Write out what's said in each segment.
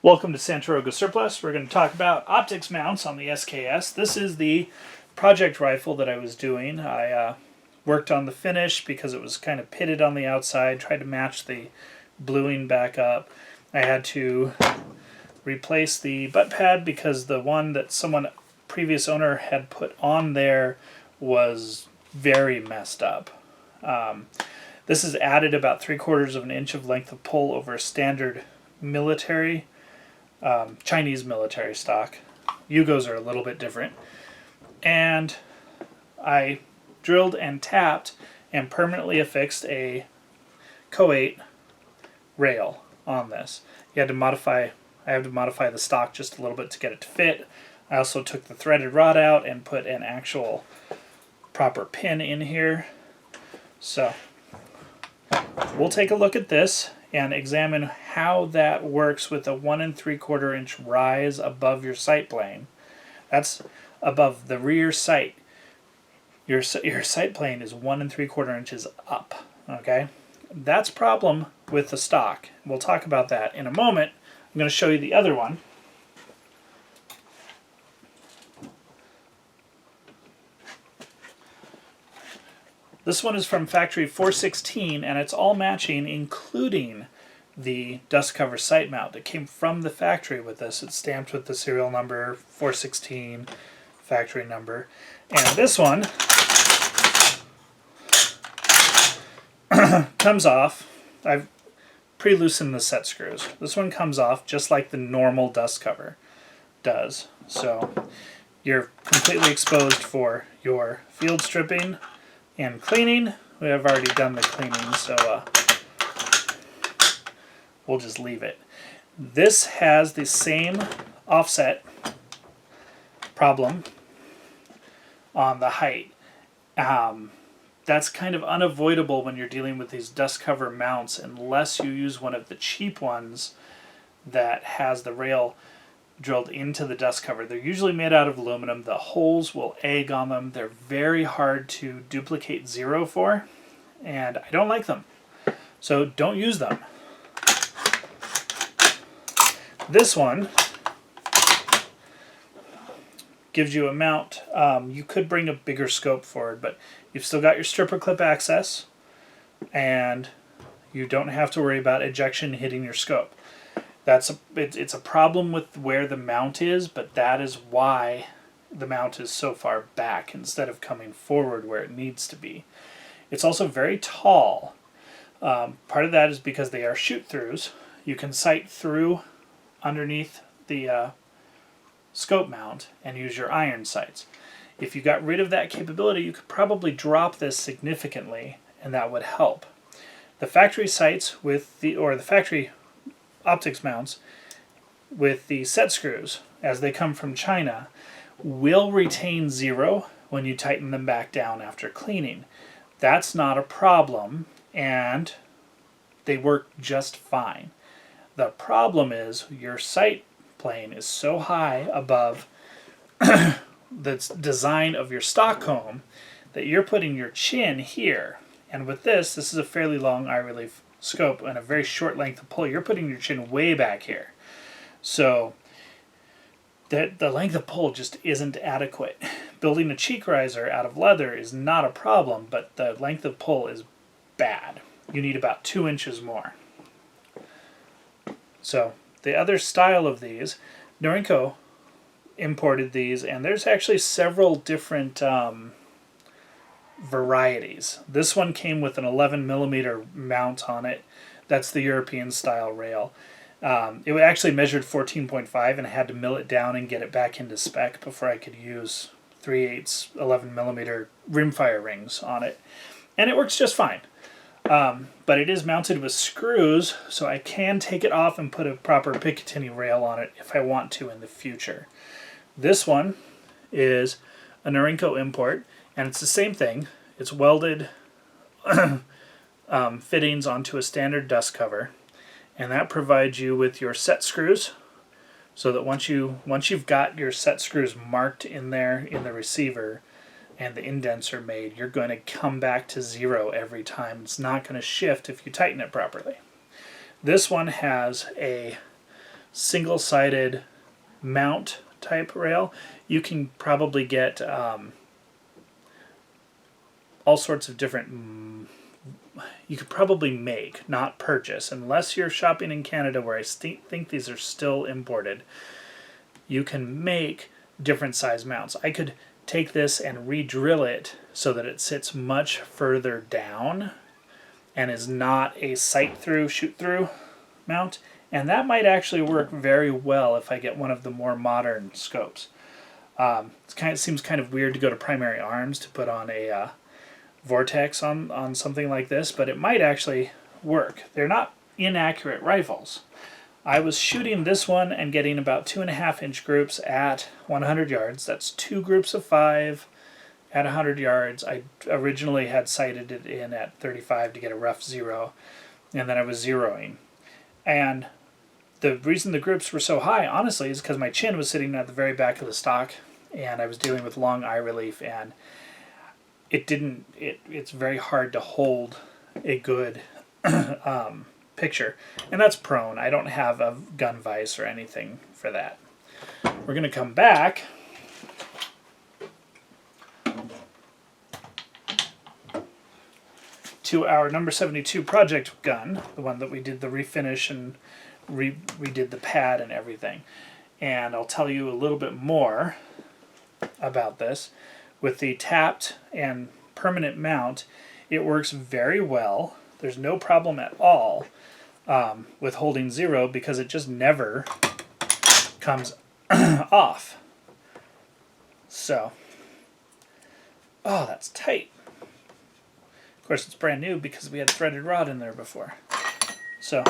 Welcome to Santaroga Surplus. We're going to talk about optics mounts on the SKS. This is the project rifle that I was doing. I worked on the finish because it was kind of pitted on the outside, tried to match the bluing back up. I had to replace the butt pad because the one that previous owner had put on there was very messed up. This has added about 3/4 of an inch of length of pull over a standard military Chinese military stock. Yugos are a little bit different. And I drilled and tapped and permanently affixed a Choate rail on this. I had to modify the stock just a little bit to get it to fit. I also took the threaded rod out and put an actual proper pin in here. So we'll take a look at this and examine how that works with a 1 3/4 inch rise above your sight plane. That's above the rear sight. Your sight plane is 1 3/4 inches up. Okay, that's a problem with the stock. We'll talk about that in a moment. I'm going to show you the other one. This one is from factory 416, and it's all matching, including the dust cover sight mount. It came from the factory with this. It's stamped with the serial number 416, factory number. And this one comes off. I've pre-loosened the set screws. This one comes off just like the normal dust cover does. So you're completely exposed for your field stripping and cleaning. We have already done the cleaning, so we'll just leave it. This has the same offset problem on the height. That's kind of unavoidable when you're dealing with these dust cover mounts unless you use one of the cheap ones that has the rail drilled into the dust cover. They're usually made out of aluminum. The holes will egg on them. They're very hard to duplicate zero for, and I don't like them. So don't use them. This one gives you a mount. You could bring a bigger scope forward, but you've still got your stripper clip access, and you don't have to worry about ejection hitting your scope. It's a problem with where the mount is, but that is why the mount is so far back instead of coming forward where it needs to be. It's also very tall. Part of that is because they are shoot-throughs. You can sight through underneath the scope mount and use your iron sights. If you got rid of that capability, you could probably drop this significantly, and that would help. The factory sights the factory optics mounts with the set screws, as they come from China, will retain zero when you tighten them back down after cleaning. That's not a problem, and they work just fine. The problem is your sight plane is so high above the design of your stock comb that you're putting your chin here. And with this is a fairly long eye relief scope and a very short length of pull. You're putting your chin way back here. So the length of pull just isn't adequate. Building a cheek riser out of leather is not a problem, but the length of pull is bad. You need about 2 inches more. So the other style of these, Norinco imported these, and there's actually several different varieties. This one came with an 11mm mount on it. That's the European style rail. It actually measured 14.5, and I had to mill it down and get it back into spec before I could use 3/8 11mm rimfire rings on it. And it works just fine. But it is mounted with screws, so I can take it off and put a proper Picatinny rail on it if I want to in the future. This one is a Norinco import, and it's the same thing. It's welded fittings onto a standard dust cover, and that provides you with your set screws, so that once you've got your set screws marked in there in the receiver and the indents are made, you're going to come back to zero every time. It's not going to shift if you tighten it properly. This one has a single-sided mount type rail, you can probably get all sorts of different, you could probably make, not purchase, unless you're shopping in Canada where I think these are still imported. You can make different size mounts. I could take this and re-drill it so that it sits much further down and is not a sight-through, shoot-through mount, and that might actually work very well if I get one of the more modern scopes. It seems kind of weird to go to primary arms to put on a vortex on something like this, but it might actually work. They're not inaccurate rifles. I was shooting this one and getting about 2.5-inch groups at 100 yards. That's 2 groups of 5 at 100 yards. I originally had sighted it in at 35 to get a rough 0, and then I was zeroing. And the reason the groups were so high, honestly, is because my chin was sitting at the very back of the stock, and I was dealing with long eye relief, and it's very hard to hold a good picture. And that's prone. I don't have a gun vise or anything for that. We're going to come back to our number 72 project gun, the one that we did the refinish and redid the pad and everything. And I'll tell you a little bit more about this. With the tapped and permanent mount, it works very well. There's no problem at all with holding 0 because it just never comes off. So, oh, that's tight. Of course, it's brand new because we had threaded rod in there before. So,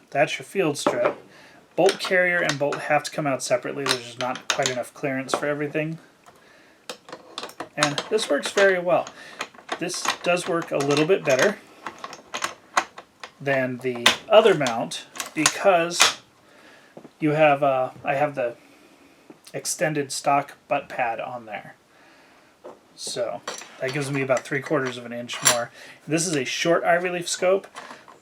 that's your field strip. Bolt carrier and bolt have to come out separately. There's just not quite enough clearance for everything. And this works very well. This does work a little bit better than the other mount because you have I have the extended stock butt pad on there. So that gives me about 3/4 of an inch more. This is a short eye relief scope.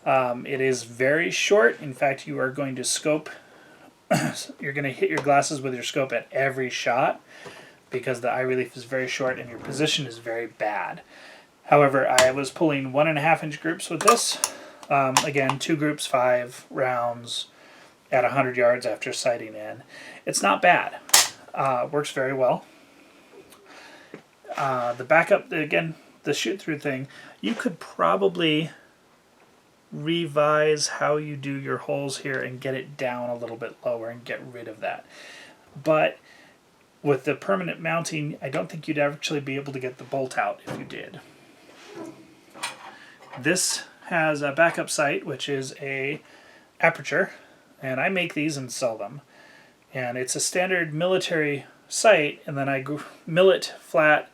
It is very short. In fact, you are going to scope, you're going to hit your glasses with your scope at every shot because the eye relief is very short and your position is very bad. However, I was pulling 1.5-inch groups with this. Again, 2 groups, 5 rounds at 100 yards after sighting in. It's not bad. Works very well. The backup, again, the shoot-through thing, you could probably revise how you do your holes here and get it down a little bit lower and get rid of that. But with the permanent mounting, I don't think you'd actually be able to get the bolt out if you did. This has a backup sight, which is a Aperture, and I make these and sell them. And it's a standard military sight, and then I mill it flat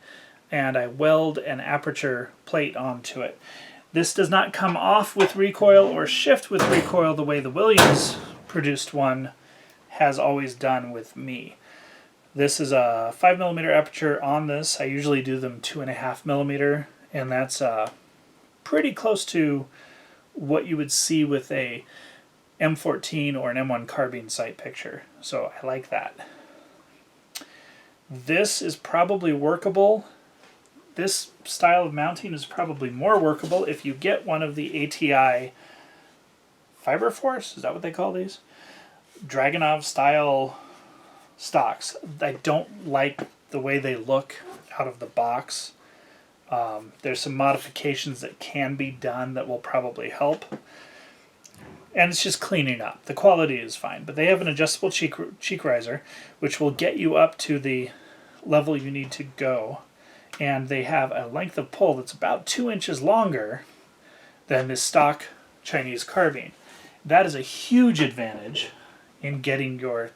and I weld an Aperture plate onto it. This does not come off with recoil or shift with recoil the way the Williams produced one has always done with me. This is a 5mm aperture on this. I usually do them 2.5mm, and that's pretty close to what you would see with a M14 or an M1 carbine sight picture. So I like that. This is probably workable. This style of mounting is probably more workable if you get one of the ATI Fiber Force, is that what they call these? Dragunov style stocks. I don't like the way they look out of the box. There's some modifications that can be done that will probably help. And it's just cleaning up. The quality is fine, but they have an adjustable cheek riser, which will get you up to the level you need to go. And they have a length of pull that's about 2 inches longer than this stock Chinese carbine. That is a huge advantage in getting your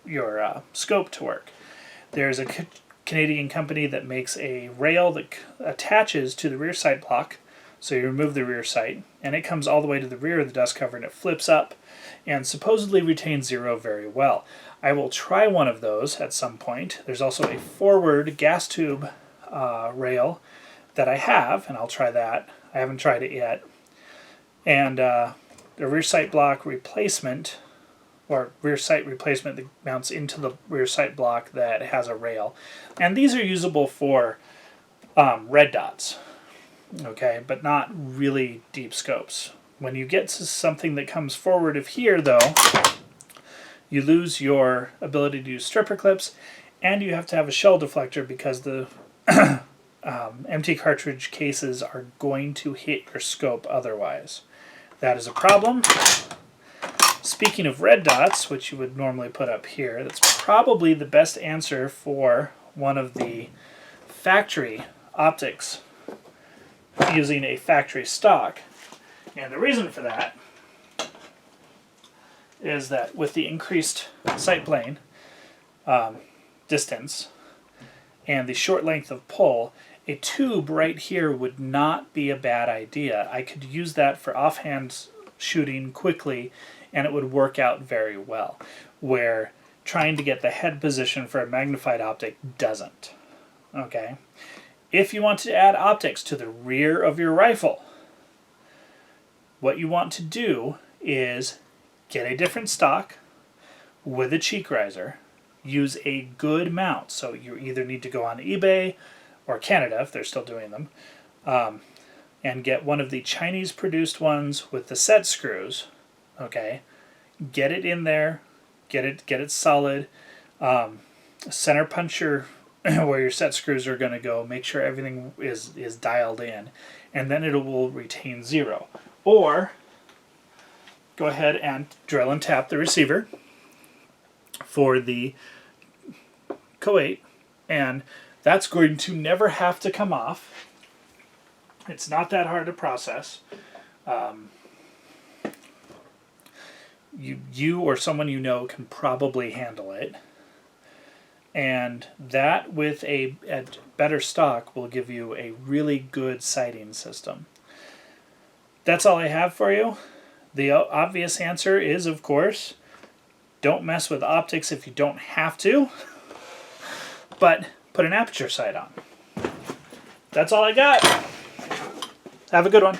scope to work. There's a Canadian company that makes a rail that attaches to the rear sight block, so you remove the rear sight, and it comes all the way to the rear of the dust cover and it flips up and supposedly retains 0 very well. I will try one of those at some point. There's also a forward gas tube rail that I have, and I'll try that. I haven't tried it yet. And the rear sight block replacement, or rear sight replacement that mounts into the rear sight block that has a rail. And these are usable for red dots, okay, but not really deep scopes. When you get to something that comes forward of here, though, you lose your ability to use stripper clips, and you have to have a shell deflector because the empty cartridge cases are going to hit your scope otherwise. That is a problem. Speaking of red dots, which you would normally put up here, that's probably the best answer for one of the factory optics using a factory stock. And the reason for that is that with the increased sight plane distance and the short length of pull, a tube right here would not be a bad idea. I could use that for offhand shooting quickly, and it would work out very well, where trying to get the head position for a magnified optic doesn't. Okay? If you want to add optics to the rear of your rifle, what you want to do is get a different stock with a cheek riser, use a good mount. So you either need to go on eBay or Canada, if they're still doing them, and get one of the Chinese-produced ones with the set screws. Okay, get it in there, get it solid. Center puncher where your set screws are going to go. Make sure everything is dialed in, and then it will retain 0. Or go ahead and drill and tap the receiver for the Choate, and that's going to never have to come off. It's not that hard to process. You or someone you know can probably handle it. And that with a better stock will give you a really good sighting system. That's all I have for you. The obvious answer is, of course, don't mess with optics if you don't have to, but put an aperture sight on. That's all I got. Have a good one.